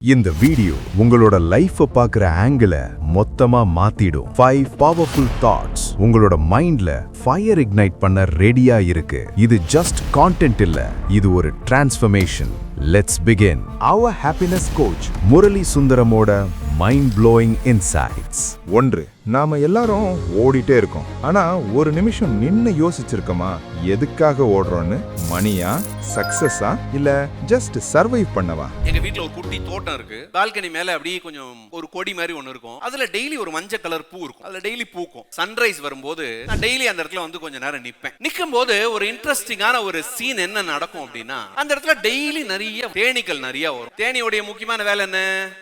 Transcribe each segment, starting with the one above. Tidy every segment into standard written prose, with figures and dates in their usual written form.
இந்த வீடியோ உங்களோட லைஃபை பார்க்குற ஆங்கிள மொத்தமா மாத்திடும். 5 பவர்ஃபுல் தாட்ஸ் உங்களோட மைண்ட்ல ஃபயர் இக்னைட் பண்ண ரெடியா இருக்கு. இது ஜஸ்ட் கான்டென்ட் இல்ல, இது ஒரு transformation. Let's begin. Our happiness coach Murali சுந்தரமோட மைண்ட் ப்ளோயிங் இன்சைட்ஸ். 1. நாம எல்லாரும் ஓடிட்டே இருக்கோம். ஆனா ஒரு நிமிஷம் நின்னு யோசிச்சிருக்கோமா எதுக்காக ஓடுறோம்னு? மணியா, சக்சஸா, இல்ல ஜஸ்ட் சர்வைவ் பண்ணவா? எங்க வீட்ல ஒரு குட்டி தோட்டம் இருக்கு. பால்கனி மேல அப்படியே கொஞ்சம் ஒரு கொடி மாதிரி ஒன்னு இருக்கும். அதுல டெய்லி ஒரு மஞ்சள் கலர் பூ இருக்கும். அதுல டெய்லி பூக்கும். சன்ரைஸ் வரும்போது நான் டெய்லி அந்த இடத்துல வந்து கொஞ்ச நேரம் நிப்பேன். நிக்கும் போது ஒரு இன்ட்ரெஸ்டிங்கான ஒரு சீன் என்ன நடக்கும் அப்படின்னா, அந்த இடத்துல டெய்லி நிறைய தேனீக்கள் நிறைய வரும். தேனியோட முக்கியமான வேலை என்ன?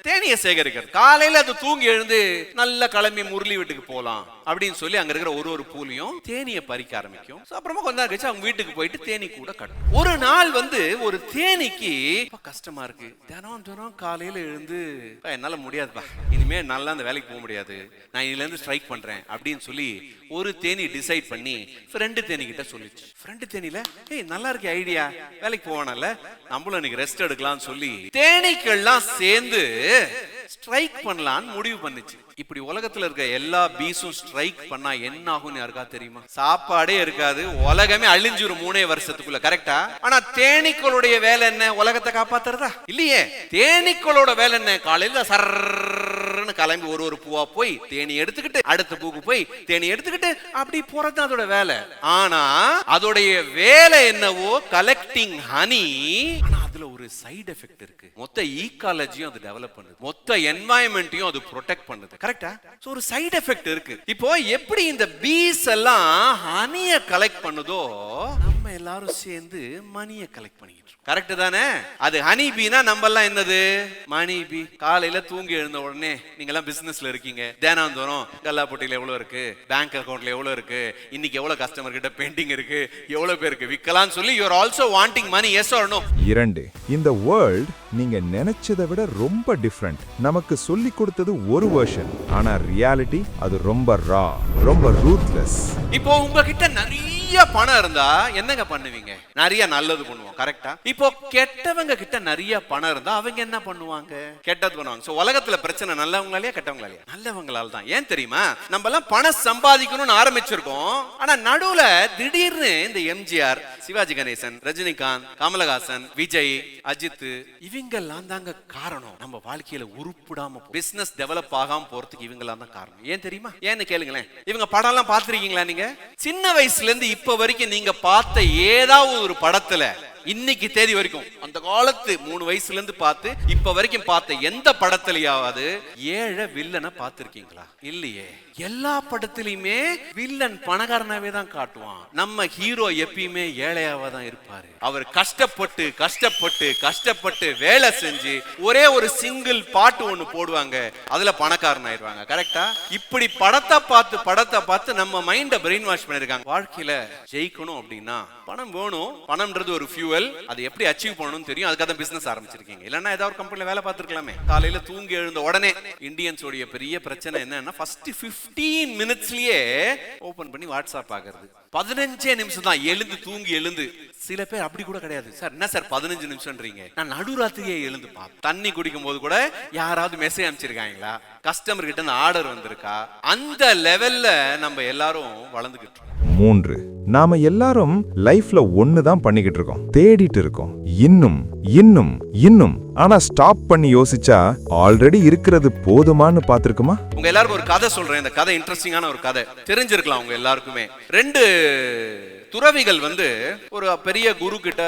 தேனியை சேகரிக்கிறது. காலையில அது தூங்கி எழுந்து நல்ல கிளம்பி முரளி வீட்டுக்கு போலாம் அப்படின்னு சொல்லி அங்க இருக்கிற ஒரு பூலையும் தேனியை பறிக்க ஆரம்பிக்கும். அப்புறமா கொஞ்ச நேரம் கழிச்சு அவங்க வீட்டுக்கு போயிட்டு தேனி கூட கட்டும். ஒரு நாள் வந்து ஒரு தேனிக்கு கஷ்டமா இருக்கு. தினம் காலையில எழுந்து என்னால முடியாதுப்பா, இனிமே நல்லா அந்த வேலைக்கு போக முடியாது, நான் இதுல இருந்து ஸ்ட்ரைக் பண்றேன் அப்படின்னு சொல்லி ஒரு தேனி டிசைட் பண்ணி ஃப்ரெண்டு தேனி கிட்ட சொல்லிச்சு. ஃப்ரெண்டு தேனில நல்லா இருக்கு ஐடியா, வேலைக்கு போவானல்ல, நம்மளும் இன்னைக்கு ரெஸ்ட் எடுக்கலாம்னு சொல்லி தேனீக்கள்லாம் சேர்ந்து ஸ்ட்ரைக் பண்ணலான்னு முடிவு பண்ணுச்சு. இப்படி உலகத்துல இருக்க எல்லா பீஸும் ஸ்ட்ரைக் பண்ணா என்ன ஆகும்னு யாருக்கா தெரியுமா? சாப்பாடே இருக்காது, உலகமே அழிஞ்சிரும் 3 வருஷத்துக்குள்ள. கரெக்டா? ஆனா தேனீக்களுடைய வேலை என்ன? உலகத்தை காப்பாத்துறதா? இல்லையே. தேனீக்களோட வேலை என்ன? காலையில சர்ன்னு கிளம்பி ஒரு பூவா போய் தேனி எடுத்துக்கிட்டு அடுத்த பூக்கு போய் தேனி எடுத்துக்கிட்டு அப்படி போறது அதோட வேலை. ஆனா அதோடைய வேலை என்னவோ கலெக்டிங் ஹனி. அதுல ஒரு சைடு எஃபெக்ட் இருக்கு. மொத்த ஈகாலஜியும் அது டெவலப் பண்ணுது, மொத்த என்வாயன்மெண்ட்டையும் அது ப்ரொடெக்ட் பண்ணுது. கரெக்டா? சோ ஒரு சைடு எஃபெக்ட் இருக்கு. இப்போ எப்படி இந்த பீஸ் எல்லாம் ஹனிய கலெக்ட் பண்ணுதோ, நம்ம எல்லாரும் சேர்ந்து மணியை கலெக்ட் பண்ணிட்டு இருக்கோம். கரெக்ட் தானே? அது ஹனி பீனா நம்ம எல்லாம் என்னது? மணி பீ. காலையில தூங்கி எழுந்த உடனே நீங்க எல்லாம் பிசினஸ்ல இருக்கீங்க, தினம் கல்லாப்பட்டியில எவ்வளவு இருக்கு, பேங்க் அக்கவுண்ட்ல எவ்வளவு இருக்கு, இன்னைக்கு எவ்வளவு கஸ்டமர் கிட்ட பெண்டிங் இருக்கு, எவ்வளவு பேருக்கு விற்கலாம்னு சொல்லி you are also wanting money. Yes or no? 2. இந்த வேர்ல்ட் நீங்க நினைச்சதை விட ரொம்ப டிஃபரெண்ட். நமக்கு சொல்லி கொடுத்தது ஒரு வெர்ஷன், ஆனா ரியாலிட்டி அது ரொம்ப ரா, ரொம்ப ரூத்லெஸ். இப்போ உங்ககிட்ட நிறைய பணம் இருந்தா என்னங்க பண்ணுவீங்க? நிறைய நல்லது பண்ணுவோம். கரெக்டா? இப்போ கெட்டவங்க கிட்ட நிறைய பணம் இருந்தா அவங்க என்ன பண்ணுவாங்க? கெட்டது பண்ணுவாங்க. சோ உலகத்துல பிரச்சனை நல்லவங்களாலயா கெட்டவங்களாலயா? நல்லவங்களால தான். ஏன் தெரியுமா? நம்ம எல்லாம் பணம் சம்பாதிக்கணும்னு ஆரம்பிச்சிருக்கோம். ஆனா நடுவுல திடீர்னு இந்த எம்ஜிஆர், சிவாஜி கணேசன், ரஜினிகாந்த், கமலஹாசன், விஜய், அஜித் இவங்கெல்லாம் தாங்க காரணம் நம்ம வாழ்க்கையில உருப்பிடாம பிசினஸ் டெவலப் ஆகாம போறதுக்கு. இவங்கெல்லாம் தான் காரணம். ஏன் தெரியுமா? ஏன்னு கேளுங்களேன். இவங்க படம் எல்லாம் பாத்திருக்கீங்களா? நீங்க சின்ன வயசுல இருந்து இப்ப வரைக்கும் நீங்க பார்த்த ஏதாவது ஒரு படத்துல இன்னைக்கு தேதி வரைக்கும், அந்த காலத்து 3 வயசுல இருந்து பார்த்து இப்ப வரைக்கும் பார்த்த எந்த படத்திலேயாவது ஏழை வில்லனை பார்த்திருக்கீங்களா? இல்லையே. எல்லா படத்திலுமே வில்லன் பணக்காரனாவே தான் காட்டுவான். நம்ம ஹீரோ எப்பயுமே ஏழையாவா தான் இருப்பாரு. அவர் கஷ்டப்பட்டு கஷ்டப்பட்டு கஷ்டப்பட்டு வேலை செஞ்சு ஒரே ஒரு சிங்கிள் பாட்டு ஒண்ணு போடுவாங்க, அதுல பணக்காரன் ஆயிடுவாங்க. கரெக்டா? இப்படி படத்தை பார்த்து நம்ம மைண்ட பிரெயின் வாஷ் பண்ணிருக்காங்க. வாழ்க்கையில ஜெயிக்கணும் அப்படின்னா பணம் வேணும். பணம்ன்றது ஒரு ஃபியூவல். அது எப்படி அச்சீவ் பண்ணணும்னு தெரியும். அதுக்காக தான் பிசினஸ் ஆரம்பிச்சிருக்கீங்க. இல்லன்னா ஏதாவது ஒரு கம்பெனில வேலை பார்த்திருக்கலாமே. காலையில தூங்கி எழுந்த உடனே இந்தியன்ஸ் உடைய பெரிய பிரச்சனை என்னன்னா, ஃபர்ஸ்ட் 15 மினிட்ஸ்லயே ஓபன் பண்ணி வாட்ஸ்அப் ஆகிறது. 15 நிமிஷம் தான் எழுந்து தூங்கி எழுந்து. சில பேர் அப்படி கூட கிடையாது. சார் என்ன சார் 15 நிமிஷம்ன்றீங்க? நான் நடுராத்திரியே எழுந்து தண்ணி குடிக்கும் போது கூட யாராவது மெசேஜ் அனுப்பிச்சிருக்காங்களா, கஸ்டமர் கிட்ட இருந்து ஆர்டர் வந்திருக்கா? அந்த லெவல்ல நம்ம எல்லாரும் வளர்ந்துகிட்டு இருக்கோம். 3. நாம எல்லாரும் லைஃப்ல ஒன்னு தான் பண்ணிக்கிட்டு இருக்கோம், தேடிட்டு இருக்கோம். இன்னும் இன்னும் இன்னும். ஆனா ஸ்டாப் பண்ணி யோசிச்சா ஆல்ரெடி இருக்கிறது போதுமான்னு பாத்துருக்குமா? உங்க எல்லாருக்கும் ஒரு கதை சொல்றேன். இந்த கதை இன்ட்ரெஸ்டிங்கான ஒரு கதை. தெரிஞ்சிருக்கலாம் உங்க எல்லாருக்குமே. 2 துறவிகள் வந்து ஒரு பெரிய குரு கிட்ட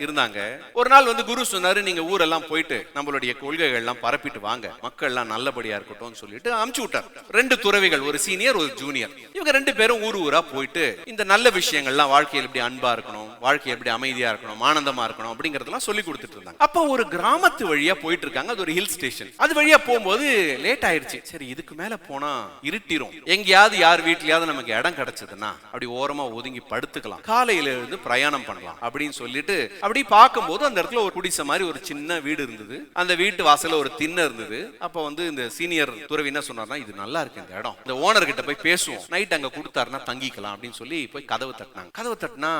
இருந்தாங்க. ஒரு நாள் வந்து குரு சொன்னாரு, நீங்க ஊரெல்லாம் போயிட்டு நம்மளுடைய கொள்கைகள் எல்லாம் பரப்பிட்டு வாங்க, மக்கள் எல்லாம் நல்லபடியா இருக்கட்டும் சொல்லிட்டு அனுப்பிச்சு விட்டார். 2 துறவிகள், ஒரு சீனியர் ஒரு ஜூனியர். இவங்க 2 பேரும் ஊரா போயிட்டு இந்த நல்ல விஷயங்கள்லாம், வாழ்க்கையில் எப்படி அன்பா இருக்கணும், வாழ்க்கை எப்படி அமைதியா இருக்கணும், ஆனந்தமா இருக்கணும் அப்படிங்கறதெல்லாம் சொல்லி கொடுத்துட்டு இருந்தாங்க. அப்ப ஒரு கிராமத்து வழியா போயிட்டு இருக்காங்க. அது ஒரு ஹில் ஸ்டேஷன். அது வழியா போகும்போது லேட் ஆயிடுச்சு. சரி இதுக்கு மேல போனா இருட்டிரும், எங்கேயாவது யார் வீட்லயாவது நமக்கு இடம் கிடைச்சதுன்னா அப்படி ஓரமா ஒதுங்கி படுத்து படுத்துக்கலாம், காலையில இருந்து பிரயாணம் பண்ணலாம் அப்படின்னு சொல்லிட்டு அப்படி பார்க்கும்போது அந்த இடத்துல ஒரு குடிசை மாதிரி ஒரு சின்ன வீடு இருந்தது. அந்த வீட்டு வாசல்ல ஒரு திண்ணை இருந்தது. அப்ப வந்து இந்த சீனியர் துறவி என்ன சொன்னார்னா, இது நல்லா இருக்கு இந்த இடம், இந்த ஓனர் கிட்ட போய் பேசுவோம், நைட் அங்க கொடுத்தாருன்னா தங்கிக்கலாம் அப்படின்னு சொல்லி போய் கதவு தட்டினாங்க. கதவு தட்டினா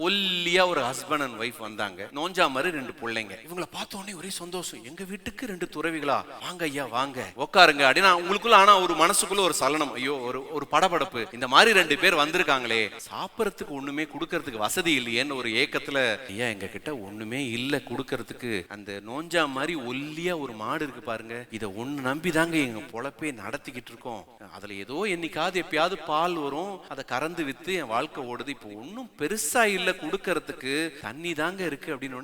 ஒல்லியா ஒரு ஹஸ்பண்ட் அண்ட் ஒய்ஃப் வந்தாங்க. நோஞ்சா மாதிரி 2 பிள்ளைங்க. இவங்கள பார்த்த உடனே ஒரே சந்தோஷம், எங்க வீட்டுக்கு 2 துறவிகளா, வாங்க ஐயா வாங்க உட்காருங்க அப்படின்னா உங்களுக்குள்ள. ஆனா ஒரு மனசுக்குள்ள ஒரு சலனம், ஐயோ ஒரு படபடப்பு, இந்த மாதிரி 2 பேர் வந்திருக்காங்களே, சாப்பிடறதுக்கு ஒண்ணுமே கொடுக்கறதுக்கு வசதி இல்லையேன்னு ஒரு ஏக்கத்துல, ஐயா எங்க கிட்ட ஒண்ணுமே இல்ல கொடுக்கறதுக்கு, அந்த நோஞ்சா மாதிரி ஒல்லியா ஒரு மாடு இருக்கு பாருங்க, இதை ஒண்ணு நம்பிதாங்க எங்க பொழப்பே நடத்திக்கிட்டு இருக்கோம், அதுல ஏதோ என்னைக்காவது எப்பயாவது பால் வரும், அதை கறந்து வித்து என் வாழ்க்கை ஓடுது, இப்போ ஒன்னும் பெருசா இல்ல கொடுக்கறதுக்கு, தண்ணி தாங்க இருக்கு அப்படின்னு.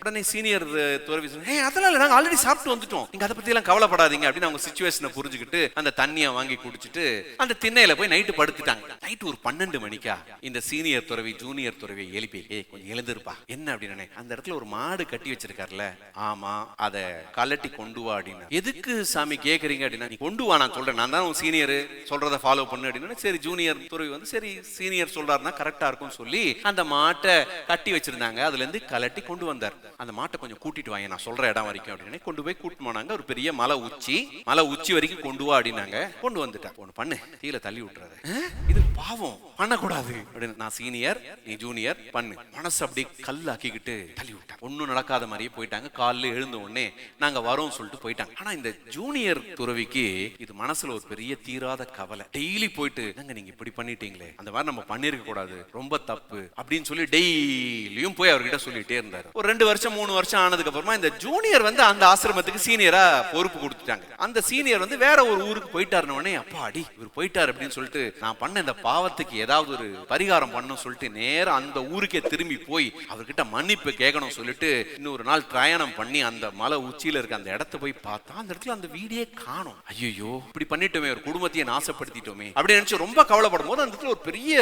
உடனே சீனியர் துறவி சொன்னாங்க, அதெல்லாம் இல்ல, நாங்க ஆல்ரெடி சாப்பிட்டு வந்துட்டோம், நீங்க அதை பத்தி எல்லாம் கவலைப்படாதீங்க அப்படின்னு அவங்க சிச்சுவேஷனை புரிஞ்சுக்கிட்டு அந்த தண்ணியை வாங்கி குடிச்சிட்டு அந்த திண்ணையில போய் நைட்டு படுத்துட்டாங்க. நைட்டு ஒரு 12 மணிக்கா இந்த சீனியர் துறவி ஜூனியர் துறவி எழுப்பி, கொஞ்சம் எழுந்திருப்பா, என்ன அப்படின்னு, அந்த இடத்துல ஒரு மாடு கட்டி வச்சிருக்காருல, ஆமா அதை கலட்டி கொண்டு வா அப்படின்னு. எதுக்கு சாமி கேக்குறீங்க அப்படின்னா, நீ கொண்டு வா, நான் சொல்றேன், நான் தான் உன் சீனியர், சொல்றத ஃபாலோ பண்ணு அப்படின்னு. சரி ஜூனியர் துறவி வந்து சரி சீனியர் சொல்றாருன்னா கரெக்டா இருக்கும் சொல்லி அந்த மாட்டை கட்டி வச்சிருந்தாங்க, அதுல இருந்து கலட்டி கொண்டு வந்தார். அந்த மாட்டை கொஞ்சம் கூட்டிட்டு வாங்க, நான் சொல்ற இடம் வரைக்கும் அப்படின்னு கொண்டு போய் கூட்டு போனாங்க. ஒரு பெரிய மலை உச்சி வரைக்கும் கொண்டு வா அப்படின்னாங்க. கொண்டு வந்துட்டா, ஒண்ணு பண்ணு, கீழே தள்ளி விட்டுறாரு, இது பாவம் பண்ணக்கூடாது அப்படின்னு. நான் சீனியர், நீ ஜூனியர், பண்ணு. மனசு அப்படி கல்லாக்கிக்கிட்டு தள்ளி விட்டா. ஒன்னும் நடக்காத மாதிரியே போயிட்டாங்க. காலைல எழுந்த உடனே நாங்க வரோம் சொல்லிட்டு போயிட்டாங்க. ஆனா இந்த ஜூனியர் துறவிக்கு இது மனசுல ஒரு பெரிய தீராத கவலை. டெய்லி போயிட்டு, நீங்க இப்படி பண்ணிட்டீங்களே, அந்த மாதிரி நம்ம பண்ணிருக்க கூடாது, ரொம்ப தப்பு அப்படின்னு சொல்லி டெய்லியும் போய் அவர்கிட்ட சொல்லிட்டே இருந்தாரு. ஒரு 2 வருஷம் 3 வருஷம் ஆனதுக்கு அப்புறமா இந்த ஜூனியர் வந்து அந்த ஆசிரமத்துக்கு சீனியரா பொறுப்பு கொடுத்துட்டாங்க. அந்த சீனியர் வந்து வேற ஒரு ஊருக்கு போயிட்டாருன்னு உடனே, அப்பா அடி இவர் போயிட்டாரு அப்படின்னு சொல்லிட்டு, நான் பண்ண இந்த பாவத்துக்கு ஏதாவது ஒரு பரிகாரம் பண்ணணும் சொல்லிட்டு நேரா அந்த ஊருக்கே திரும்பி போய் அவர்கிட்ட மன்னிப்பு கேட்கணும் சொல்லிட்டு இன்னொரு நாள் பிரயாணம் பண்ணி அந்த மலை உச்சியில இருக்க அந்த இடத்த போய் பார்த்தா அந்த இடத்துல அந்த வீடியே காணோம். ஐயோ இப்படி பண்ணிட்டோமே, ஒரு குடும்பத்தையே நாசப்படுத்திட்டோமே அப்படி நினைச்சு ரொம்ப கவலைப்படும் போது அந்த இடத்துல ஒரு பெரிய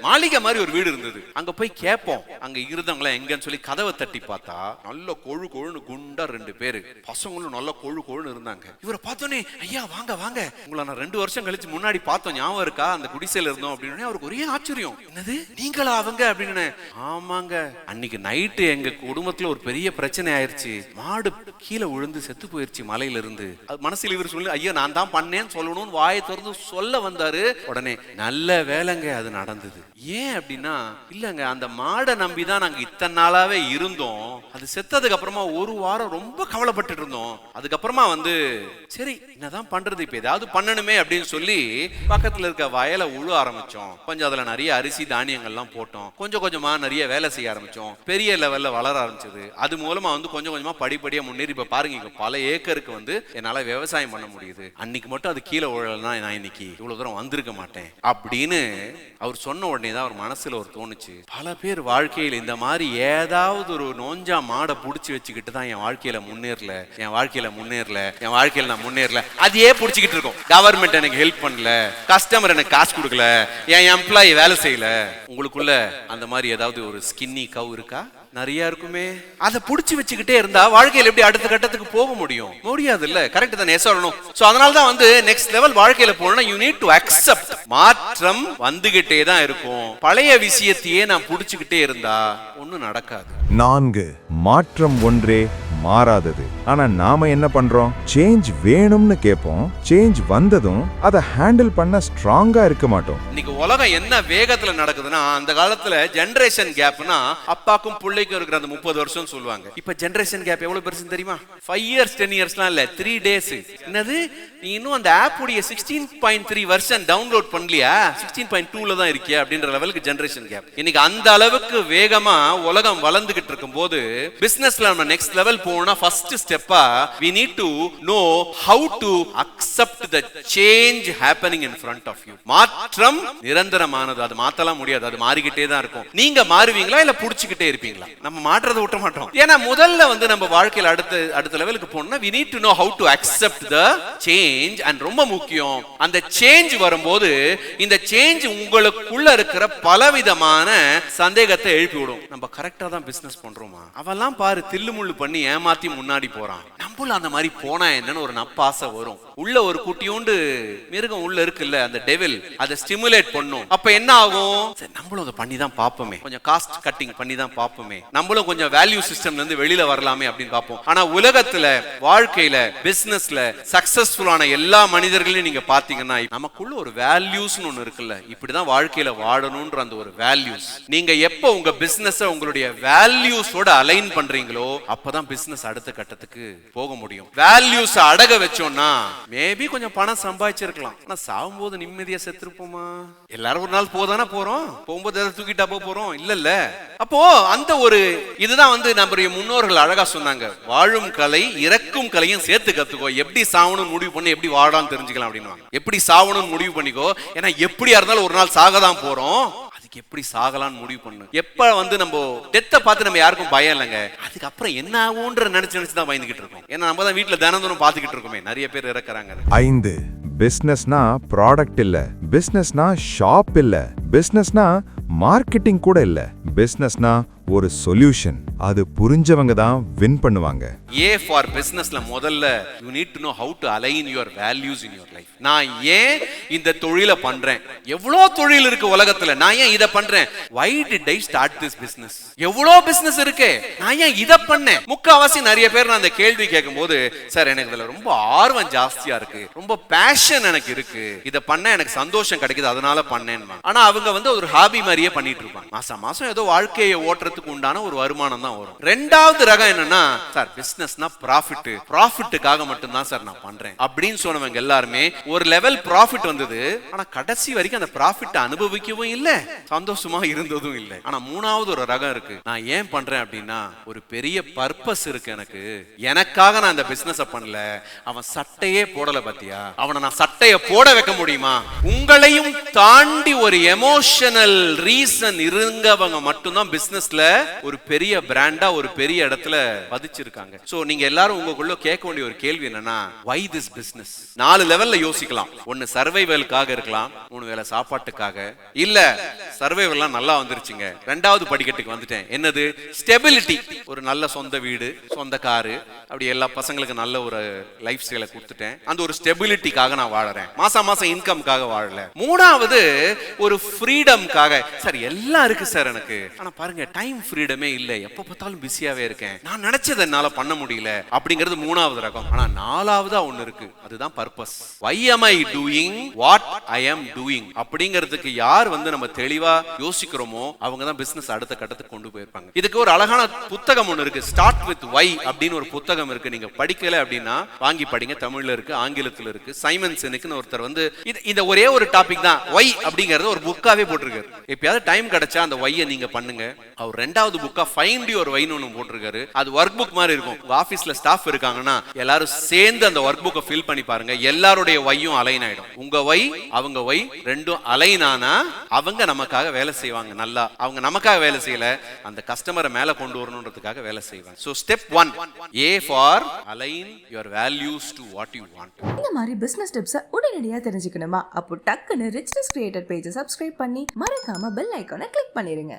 மாளிகை மாதிரி ஒரு வீடு இருந்தது. அங்க போய் கேட்போம், அங்க இருந்தவங்கள எங்கன்னு சொல்லி கதவை தட்டி பார்த்தா நல்ல கொழுன்னு குண்டா 2 பேரு பசங்களும் நல்ல கொழுன்னு இருந்தாங்க. இவரை பார்த்தோன்னே, ஐயா வாங்க வாங்க, உங்களை நான் 2 வருஷம் கழிச்சு முன்னாடி பார்த்தோம், ஞாபகம் இருக்கா, அந்த குடிசையில இருந்தோம் அப்படின்னு. அவருக்கு ஒரே ஆச்சரியம், என்னது நீங்களா அவங்க அப்படின்னு. ஆமாங்க, அன்னைக்கு நைட்டு எங்க குடும்பத்துல ஒரு பெரிய பிரச்சனை ஆயிருச்சு, மாடு கீழே விழுந்து செத்து போயிருச்சு மலையில இருந்து. மனசுல இவர் சொல்லி, ஐயா நான் தான் பண்ணேன்னு சொல்லணும்னு வாயை திறந்து சொல்ல வந்தாரு. உடனே நல்ல வேலைங்க அது நடந்தது. ஏன் அப்படின்னா, இல்லங்க அந்த மாடை நம்பிதான் நாங்க இத்தனை நாளாவே இருந்தோம், அது செத்ததுக்கு அப்புறமா ஒரு வாரம் ரொம்ப கவலைப்பட்டு இருந்தோம். அதுக்கப்புறமா வந்து சரி என்னதான் பண்றது, இப்ப ஏதாவது பண்ணணுமே அப்படின்னு சொல்லி பக்கத்துல இருக்க வயலை உழு ஆரம்பிச்சோம். கொஞ்சம் அதுல நிறைய அரிசி தானியங்கள்லாம் போட்டோம். கொஞ்சம் கொஞ்சமா நிறைய வேலை செய்ய ஆரம்பிச்சோம். பெரிய லெவல்ல வளர ஆரம்பிச்சது. அது மூலமா வந்து கொஞ்சம் கொஞ்சமா படிப்படியா முன்னேறி இப்ப பாருங்க, இங்க பல ஏக்கருக்கு வந்து என்னால விவசாயம் பண்ண முடியுது. அன்னைக்கு மட்டும் அது கீழே உழலனா நான் இன்னைக்கு இவ்வளவு தூரம் வந்திருக்க மாட்டேன் அப்படின்னு அவர் சொன்ன உடனே தான் அவர் மனசுல ஒரு தோணுச்சு, பல பேர் வாழ்க்கையில் இந்த மாதிரி ஏதாவது ஒரு நோஞ்சா மாடை புடிச்சு வச்சுக்கிட்டு தான் என் வாழ்க்கையில முன்னேறல, என் வாழ்க்கையில நான் முன்னேறல, அதையே புடிச்சுக்கிட்டு இருக்கோம். கவர்மெண்ட் எனக்கு ஹெல்ப் பண்ணல, கஸ்டமர் எனக்கு காசு கொடுக்கல, என் எம்ப்ளாயி வேலை செய்யல. உங்களுக்குள்ள அந்த மாதிரி ஏதாவது ஒரு ஸ்கின்னி கவ் இருக்கா? நிறைய இருக்குமே. அதை புடிச்சு வச்சுக்கிட்டே இருந்தா வாழ்க்கையில எப்படி அடுத்த கட்டத்துக்கு போக முடியாது இல்ல? கரெக்ட் தானே சொல்லணும். சோ அதனால தான் வந்து நெக்ஸ்ட் லெவல் வாழ்க்கையில போறோம்னா யூ நீட் டு அக்செப்ட். மாற்றம் வந்துகிட்டே தான் இருக்கும். பழைய விஷயத்தையே நான் புடிச்சுக்கிட்டே இருந்தா ஒண்ணும் நடக்காது. 4 மாற்றம் ஒன்றே மாறாதது. ஆனா நாம என்ன பண்றோம், சேஞ்ச் வேணும்னு கேட்போம், சேஞ்ச் வந்ததும் அதை ஹேண்டில் பண்ண ஸ்ட்ராங்கா இருக்க மாட்டோம். இன்னைக்கு உலகம் என்ன வேகத்துல நடக்குதுன்னா, அந்த காலத்துல ஜெனரேஷன் கேப்னா அப்பாக்கும் பிள்ளைக்கும் இருக்கிற அந்த 30 வருஷம் சொல்லுவாங்க. இப்ப ஜெனரேஷன் கேப் எவ்வளவு பெருசுன்னு தெரியுமா? 5 years 10 yearsலாம் இல்ல, 3 days. என்னது, நீ இன்னும் அந்த ஆப் உடைய 16.3 வெர்ஷன் டவுன்லோட் பண்ணலையா, 16.2ல தான் இருக்கியா அப்படின்ற லெவலுக்கு ஜெனரேஷன் கேப். இன்னைக்கு அந்த அளவுக்கு வேகமா உலகம் வளர்ந்துகிட்டு இருக்கும் போது பிசினஸ்ல நம்ம நெக்ஸ்ட் லெவல் போனா ஃபர்ஸ்ட் ஸ்டெப்பா we need to know how to accept the change happening in front of you. மாற்றம் நிரந்தரமானது, அது மாத்தலாம் முடியாது, அது மாறிக்கிட்டே தான் இருக்கும். நீங்க மாறுவீங்களா இல்ல புடிச்சுக்கிட்டே இருப்பீங்களா? நம்ம மாற்றதை விட்ட மாட்டோம். ஏன்னா முதல்ல வந்து நம்ம வாழ்க்கையில அடுத்த லெவலுக்கு போகணும்னா we need to know how to accept the change. Change and ரொம்ப முக்கியம் அந்த சேஞ்ச் வரும்போது இந்த சேஞ்ச் உங்களுக்குள்ள இருக்கிற பலவிதமான சந்தேகத்தை எழுப்பி விடும். நம்ம கரெக்டா தான் பிசினஸ் பண்றோமா? அவெல்லாம் பாரு தில்லுமுள்ளு பண்ணி ஏமாத்தி முன்னாடி போறான், நம்மளும் அந்த மாதிரி போனா என்னன்னு ஒரு நப்பாசை வரும். உள்ள ஒரு குட்டியோண்டு மிருகம் உள்ள இருக்குல்ல, அந்த டெவில் அதை ஸ்டிமுலேட் பண்ணும். அப்ப என்ன ஆகும்? சரி, நம்மளும் அதை பண்ணி தான் பாப்போமே, கொஞ்சம் காஸ்ட் கட்டிங் பண்ணி தான் பாப்போமே, நம்மளும் கொஞ்சம் வேல்யூ சிஸ்டம்ல இருந்து வெளியில வரலாமே அப்படின்னு பார்ப்போம். ஆனா உலகத்துல, வாழ்க்கையில, பிசினஸ்ல சக்சஸ்ஃபுல்லான எல்லா மனிதர்களையும் நீங்க பாத்தீங்கன்னா நமக்குள்ள ஒரு வேல்யூஸ்னு ஒண்ணு இருக்குல்ல, இப்படிதான் வாழ்க்கையில வாழணும்ன்ற அந்த ஒரு வேல்யூஸ். நீங்க எப்ப உங்க பிசினஸ் உங்களுடைய வேல்யூஸோட அலைன் பண்றீங்களோ அப்பதான் பிசினஸ் அடுத்த கட்டத்துக்கு போக முடியும். வேல்யூஸ் அடக வச்சோம்னா மேபி கொஞ்சம் பணம் சம்பாதிச்சிருக்கலாம், ஆனா சாகும்போது நிம்மதியா செத்துருப்போமா? எல்லாரும் ஒரு நாள் போதானே போறோம், போகும்போது எதை தூக்கிட்டா போறோம் இல்ல. அப்போ அந்த ஒரு இதுதான் நம்முடைய முன்னோர்கள் அழகா சொன்னாங்க, வாழும் கலை இறக்கும் கலையும் சேர்த்து கத்துக்கோ, எப்படி சாவணும்னு முடிவு பண்ணி எப்படி வாழான்னு தெரிஞ்சுக்கலாம் அப்படின்னு. எப்படி சாவணும்னு முடிவு பண்ணிக்கோ, ஏன்னா எப்படியா இருந்தாலும் ஒரு நாள் சாகதான் போறோம், அதுக்கு எப்படி சாகலான்னு முடிவு பண்ணு. எப்ப நம்ம டெத்தை பார்த்து நம்ம யாருக்கும் பயம் இல்லைங்க, அதுக்கப்புறம் என்ன ஆகும்ன்ற நினைச்சு தான் பயந்துகிட்டு இருக்கோம். ஏன்னா நம்ம தான் வீட்டுல தினம் பார்த்துக்கிட்டு இருக்கோமே, நிறைய பேர் இறக்குறாங்க. 5 பிசினஸ்னா ப்ராடக்ட் இல்ல, பிசினஸ்னா ஷாப் இல்ல, பிசினஸ்னா மார்க்கெட்டிங் கூட இல்ல, பிசினஸ்னா ஒரு சொல்யூஷன். அது புரிஞ்சவங்க தான் வின் பண்ணுவாங்க. ஏ ஃபார் பிசினஸ்ல முதல்ல you need to know how to align your values in your life. நான் ஏன் இந்த தொழிலை பண்றேன்? எவ்வளோ தொழில் இருக்கு உலகத்துல, நான் ஏன் இதை பண்றேன்? why did I start this business? எவ்வளோ பிசினஸ் இருக்கு, நான் ஏன் இதை பண்ணேன்? முக்காவாசி நிறைய பேர் நான் அந்த கேள்வி கேட்கும்போது, சார் எனக்கு இதுல ரொம்ப ஆர்வம் ஜாஸ்தியா இருக்கு, ரொம்ப பேஷன் எனக்கு இருக்கு, இதை பண்ண எனக்கு சந்தோஷம் கிடைக்குது அதனால பண்ணேன். ஆனா அவங்க ஒரு ஹாபி மாதிரியே பண்ணிட்டு இருப்பாங்க, மாசம் மாசம் ஏதோ வாழ்க்கையை ஓட்டுறதுக்கு உண்டான ஒரு வருமானம் தான் வரும். ரெண்டாவது ரகம் என்னன்னா, சார் பிசினஸ்னா ப்ராஃபிட், ப்ராஃபிட்டுக்காக மட்டும் தான் சார் நான் பண்றேன் அப்படின்னு சொன்னவங்க எல்லாருமே ஒரு லெவல் ப்ராஃபிட் வந்தது, ஆனா கடைசி வரைக்கும் அந்த ப்ராஃபிட் அனுபவிக்கவும் இல்ல, சந்தோஷமா இருந்ததும் இல்ல. ஆனா மூணாவது ஒரு ரகம் இருக்கு, நான் ஏன் பண்றேன் அப்படின்னா ஒரு பெரிய பர்பஸ் இருக்கு எனக்கு, எனக்காக நான் இந்த பிசினஸ் பண்ணல, அவன் சட்டையே போடல பாத்தியா, அவனை நான் சட்டையை போட வைக்க முடியுமா? உங்களையும் தாண்டி ஒரு எமோஷனல் ரீசன் இருங்கவங்க மட்டும்தான் பிசினஸ்ல ஒரு பெரிய பிராண்டா ஒரு பெரிய இடத்துல பதிச்சிருக்காங்க. சோ நீங்க எல்லாரும் உங்களுக்குள்ள கேட்க வேண்டிய ஒரு கேள்வி என்னன்னா, why this business? 4 லெவல்ல யோசிக்கலாம். ஒன்னு சர்வைவலுக்காக இருக்கலாம், 3 வேளை சாப்பாட்டுக்காக, இல்ல சர்வைவல்லாம் நல்லா வந்துருச்சுங்க, ரெண்டாவது படிக்கட்டுக்கு வந்துட்டேன், என்னது ஸ்டெபிலிட்டி, ஒரு நல்ல சொந்த வீடு, சொந்த காரு, அப்படி எல்லா பசங்களுக்கு நல்ல ஒரு லைஃப் ஸ்டைலை கொடுத்துட்டேன், அந்த ஒரு ஸ்டெபிலிட்டிக்காக நான் வாழறேன், மாசம் மாசம் இன்கம்காக வாழல. மூணாவது ஒரு ஃப்ரீடம்காக, சார் எல்லாம் இருக்கு சார் எனக்கு, ஆனா பாருங்க டைம் ஃப்ரீடமே இல்ல, எப்ப பார்த்தாலும் பிஸியாவே இருக்கேன், நான் நினைச்சதை என்னால பண்ண முடியல அப்படிங்கிறது மூணாவது ரகம். ஆனா நாலாவதா ஒண்ணு இருக்கு, அதுதான் purpose. why am I doing what I am doing அப்படிங்கிறதுக்கு யார் நம்ம தெளிவா யோசிக்கிறோமோ அவங்க தான் பிசினஸ் அடுத்த கட்டத்துக்கு கொண்டு போயிருப்பாங்க. இதுக்கு ஒரு அழகான புத்தகம் ஒண்ணு இருக்கு, ஸ்டார்ட் வித் வை அப்படின்னு ஒரு புத்தகம் இருக்கு, நீங்க படிக்கல அப்படின்னா வாங்கி படிங்க, தமிழ்ல இருக்கு, ஆங்கிலத்துல இருக்கு. சைமன் செனிக்னு ஒருத்தர் இந்த ஒரே ஒரு டாபிக் தான் வை அப்படிங்கறது ஒரு புக்காவே போட்டிருக்காரு. எப்பயாவது டைம் கிடைச்சா அந்த வையை நீங்க பண்ணுங்க. அவர் ரெண்டாவது புக்கா ஃபைண்ட் யுவர் வைன்னு ஒன்னு போட்டிருக்காரு, அது ஒர்க் புக் மாதிரி இருக்கும். உங்க ஆபீஸ்ல ஸ்டாஃப் இருக்காங்கன்னா எல்லாரும் சேர்ந்து அந்த ஒர்க் புக்கை ஃபில் பண்ணி பாருங்க, எல்லாருடைய வையும் அலைன் ஆயிடும். உங்க வை அவங்க வை ரெண்டும் அலைன் ஆனா அவங்க நமக்காக வேலை செய்வாங்க. நல்லா அவங்க நமக்காக வேலை செய்யல, அந்த கஸ்டமரை மேல கொண்டு வரணும்ன்றதுக்காக வேலை செய்வாங்க. So step 1, A for align your values to what you want. இந்த மாதிரி பிசினஸ் டிப்ஸ் உடனடியாக தெரிஞ்சுக்கணுமா? அப்போ டக்குன்னு ரிச்னஸ் கிரியேட்டர் பேஜை சப்ஸ்கிரைப் பண்ணி மறக்காம பெல் ஐகானை கிளிக் பண்ணிருங்க.